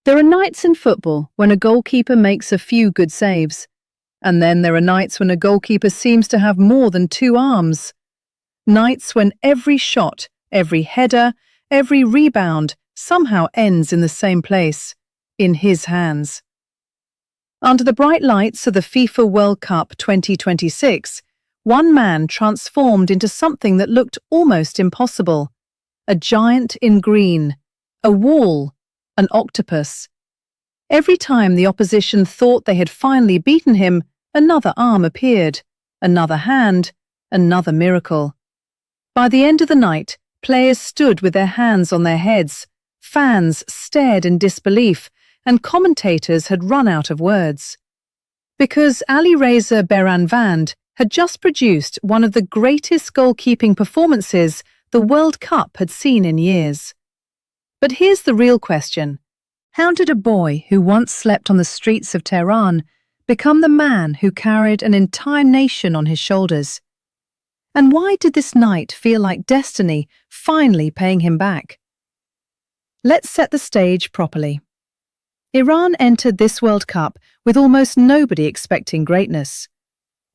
There are nights in football when a goalkeeper makes a few good saves, and then there are nights when a goalkeeper seems to have more than two arms. Nights when every shot, every header, every rebound somehow ends in the same place, in his hands. Under the bright lights of the FIFA World Cup 2026, one man transformed into something that looked almost impossible. A giant in green, a wall, an octopus. Every time the opposition thought they had finally beaten him, another arm appeared, another hand, another miracle. By the end of the night, players stood with their hands on their heads, fans stared in disbelief, and commentators had run out of words. Because Alireza Beiranvand had just produced one of the greatest goalkeeping performances the World Cup had seen in years. But here's the real question. How did a boy who once slept on the streets of Tehran become the man who carried an entire nation on his shoulders? And why did this night feel like destiny finally paying him back? Let's set the stage properly. Iran entered this World Cup with almost nobody expecting greatness.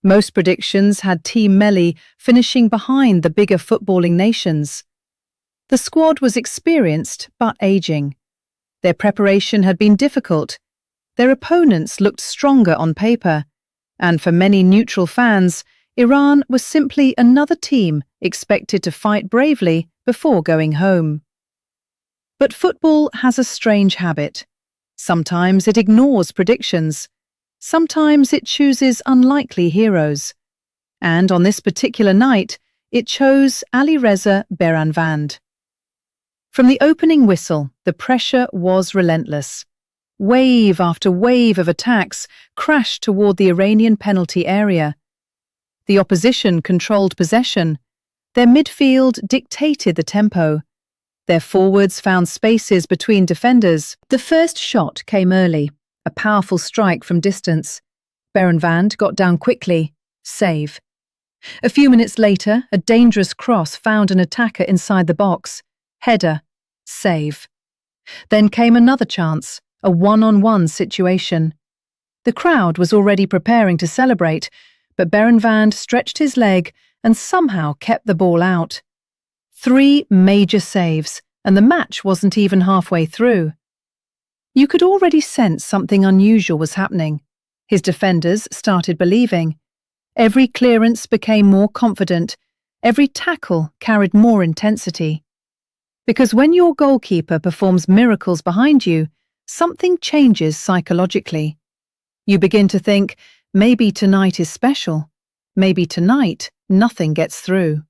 Most predictions had Team Melli finishing behind the bigger footballing nations. The squad was experienced but aging. Their preparation had been difficult. Their opponents looked stronger on paper, and for many neutral fans, Iran was simply another team expected to fight bravely before going home. But football has a strange habit. Sometimes it ignores predictions. Sometimes it chooses unlikely heroes. And on this particular night, it chose Alireza Beiranvand. From the opening whistle, the pressure was relentless. Wave after wave of attacks crashed toward the Iranian penalty area. The opposition controlled possession. Their midfield dictated the tempo. Their forwards found spaces between defenders. The first shot came early, a powerful strike from distance. Beiranvand got down quickly. Save. A few minutes later, a dangerous cross found an attacker inside the box. Header. Save. Then came another chance, a one-on-one situation. The crowd was already preparing to celebrate, but Beiranvand stretched his leg and somehow kept the ball out. 3 major saves, and the match wasn't even halfway through. You could already sense something unusual was happening. His defenders started believing. Every clearance became more confident. Every tackle carried more intensity. Because when your goalkeeper performs miracles behind you, something changes psychologically. You begin to think, maybe tonight is special. Maybe tonight nothing gets through.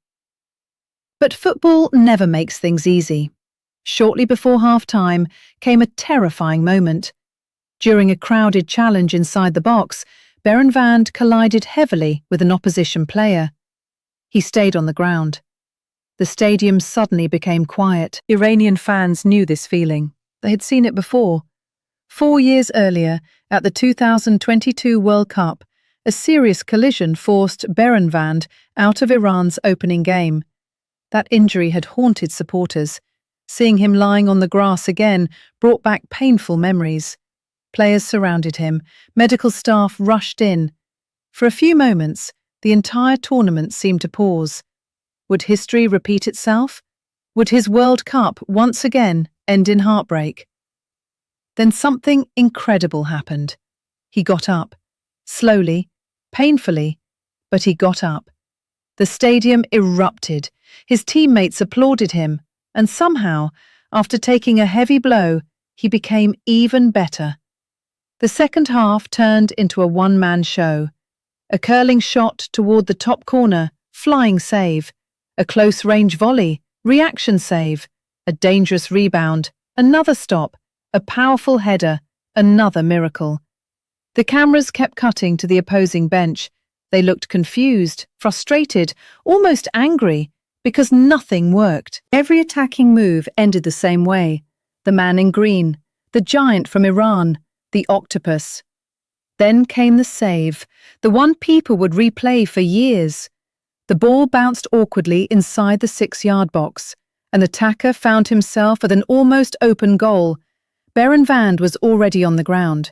But football never makes things easy. Shortly before half-time came a terrifying moment. During a crowded challenge inside the box, Beiranvand collided heavily with an opposition player. He stayed on the ground. The stadium suddenly became quiet. Iranian fans knew this feeling. They had seen it before. 4 years earlier, at the 2022 World Cup, a serious collision forced Beiranvand out of Iran's opening game. That injury had haunted supporters. Seeing him lying on the grass again brought back painful memories. Players surrounded him. Medical staff rushed in. For a few moments, the entire tournament seemed to pause. Would history repeat itself? Would his World Cup once again end in heartbreak? Then something incredible happened. He got up. Slowly, painfully, but he got up. The stadium erupted. His teammates applauded him, and somehow, after taking a heavy blow, he became even better. The second half turned into a one-man show. A curling shot toward the top corner, flying save. A close-range volley, reaction save. A dangerous rebound, another stop. A powerful header, another miracle. The cameras kept cutting to the opposing bench. They looked confused, frustrated, almost angry, because nothing worked. Every attacking move ended the same way. The man in green, the giant from Iran, the octopus. Then came the save, the one people would replay for years. The ball bounced awkwardly inside the 6-yard box. An attacker found himself with an almost open goal, Beiranvand was already on the ground.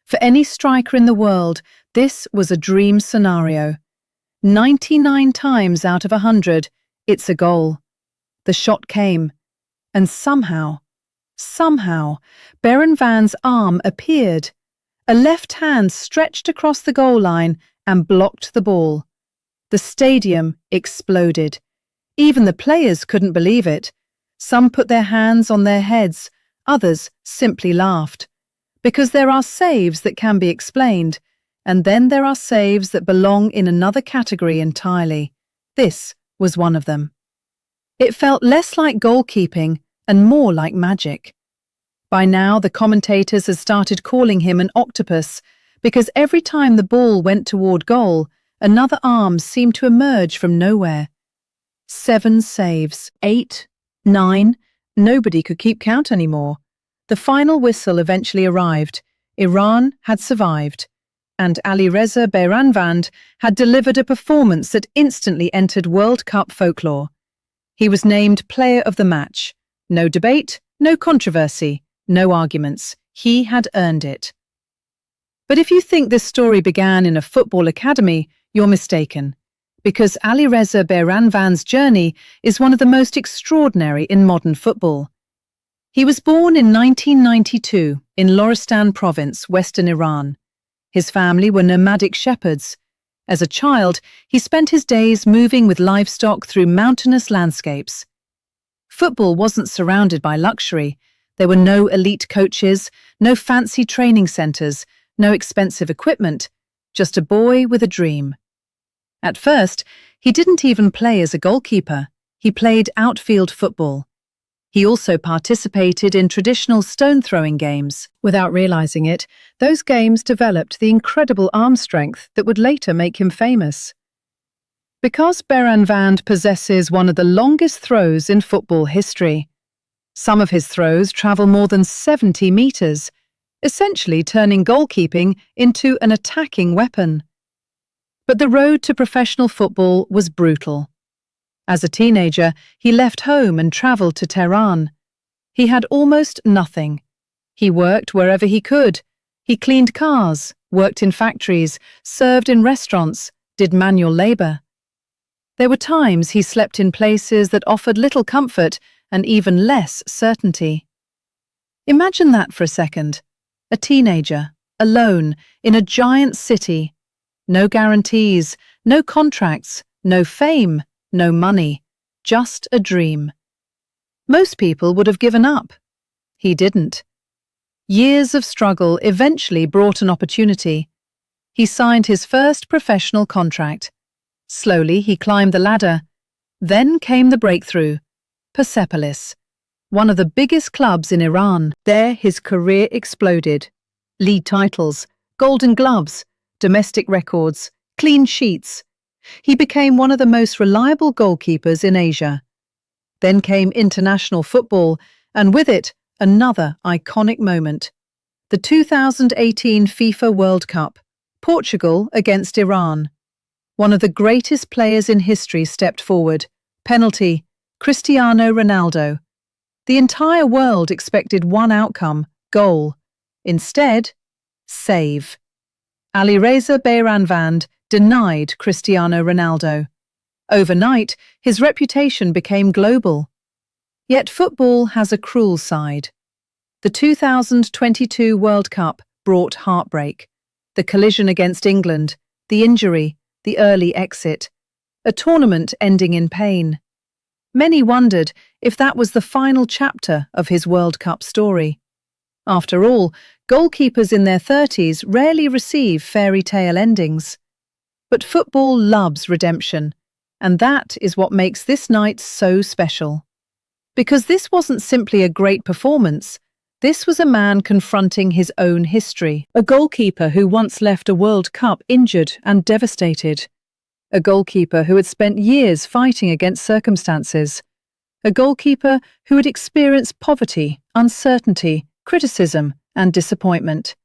For any striker in the world, this was a dream scenario. 99 times out of 100, it's a goal. The shot came, and somehow, Beiranvand's arm appeared. A left hand stretched across the goal line and blocked the ball. The stadium exploded. Even the players couldn't believe it. Some put their hands on their heads, others simply laughed. Because there are saves that can be explained, and then there are saves that belong in another category entirely. This was one of them. It felt less like goalkeeping and more like magic. By now, the commentators had started calling him an octopus, because every time the ball went toward goal, another arm seemed to emerge from nowhere. 7 saves, 8, 9, nobody could keep count anymore. The final whistle eventually arrived. Iran had survived, and Alireza Beiranvand had delivered a performance that instantly entered World Cup folklore. He was named Player of the Match. No debate, no controversy, no arguments. He had earned it. But if you think this story began in a football academy, you're mistaken, because Alireza Beiranvand's journey is one of the most extraordinary in modern football. He was born in 1992 in Loristan province, western Iran. His family were nomadic shepherds. As a child, he spent his days moving with livestock through mountainous landscapes. Football wasn't surrounded by luxury. There were no elite coaches, no fancy training centres, no expensive equipment, just a boy with a dream. At first, he didn't even play as a goalkeeper. He played outfield football. He also participated in traditional stone-throwing games. Without realizing it, those games developed the incredible arm strength that would later make him famous. Because Beiranvand possesses one of the longest throws in football history. Some of his throws travel more than 70 meters, essentially turning goalkeeping into an attacking weapon. But the road to professional football was brutal. As a teenager, he left home and traveled to Tehran. He had almost nothing. He worked wherever he could. He cleaned cars, worked in factories, served in restaurants, did manual labor. There were times he slept in places that offered little comfort and even less certainty. Imagine that for a second. A teenager, alone, in a giant city. No guarantees, no contracts, no fame, no money, just a dream. Most people would have given up. He didn't. Years of struggle eventually brought an opportunity. He signed his first professional contract. Slowly, he climbed the ladder. Then came the breakthrough. Persepolis, one of the biggest clubs in Iran. There, his career exploded. League titles, golden gloves, domestic records, clean sheets. He became one of the most reliable goalkeepers in Asia. Then came international football, and with it, another iconic moment. The 2018 FIFA World Cup, Portugal against Iran. One of the greatest players in history stepped forward. Penalty, Cristiano Ronaldo. The entire world expected one outcome, goal. Instead, save. Alireza Beiranvand denied Cristiano Ronaldo. Overnight, his reputation became global. Yet football has a cruel side. The 2022 World Cup brought heartbreak. The collision against England, the injury, the early exit. A tournament ending in pain. Many wondered if that was the final chapter of his World Cup story. After all, goalkeepers in their 30s rarely receive fairy tale endings. But football loves redemption, and that is what makes this night so special. Because this wasn't simply a great performance, this was a man confronting his own history. A goalkeeper who once left a World Cup injured and devastated. A goalkeeper who had spent years fighting against circumstances. A goalkeeper who had experienced poverty, uncertainty, criticism, and disappointment.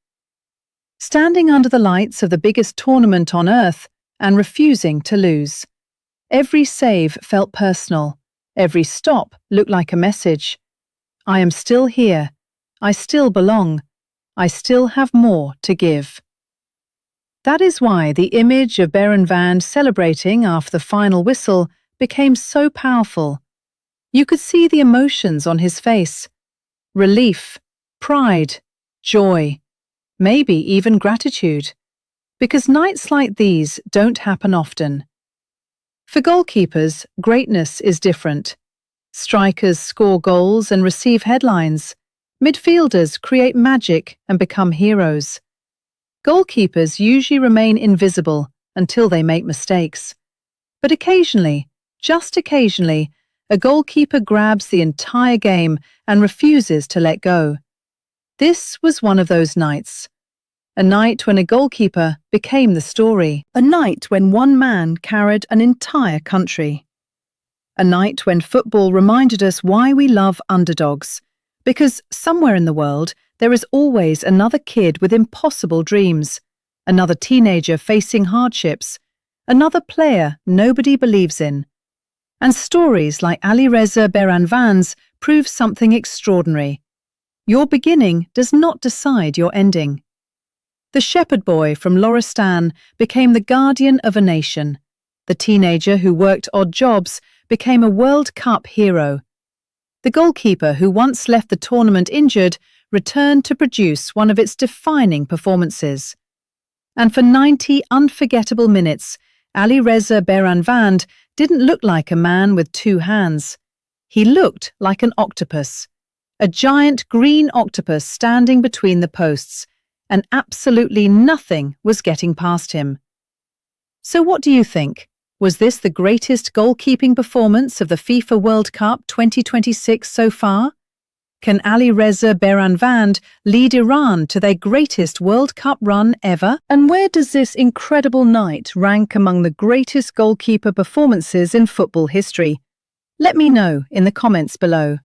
Standing under the lights of the biggest tournament on earth and refusing to lose. Every save felt personal. Every stop looked like a message. I am still here. I still belong. I still have more to give. That is why the image of Beiranvand celebrating after the final whistle became so powerful. You could see the emotions on his face. Relief, pride, joy, maybe even gratitude. Because nights like these don't happen often. For goalkeepers, greatness is different. Strikers score goals and receive headlines. Midfielders create magic and become heroes. Goalkeepers usually remain invisible until they make mistakes. But occasionally, just occasionally, a goalkeeper grabs the entire game and refuses to let go. This was one of those nights. A night when a goalkeeper became the story. A night when one man carried an entire country. A night when football reminded us why we love underdogs. Because somewhere in the world, there is always another kid with impossible dreams, another teenager facing hardships, another player nobody believes in. And stories like Alireza Beiranvand's prove something extraordinary. Your beginning does not decide your ending. The shepherd boy from Loristan became the guardian of a nation. The teenager who worked odd jobs became a World Cup hero. The goalkeeper who once left the tournament injured returned to produce one of its defining performances. And for 90 unforgettable minutes, Alireza Beiranvand didn't look like a man with two hands. He looked like an octopus, a giant green octopus standing between the posts, and absolutely nothing was getting past him. So what do you think? Was this the greatest goalkeeping performance of the FIFA World Cup 2026 so far? Can Alireza Beiranvand lead Iran to their greatest World Cup run ever? And where does this incredible night rank among the greatest goalkeeper performances in football history? Let me know in the comments below.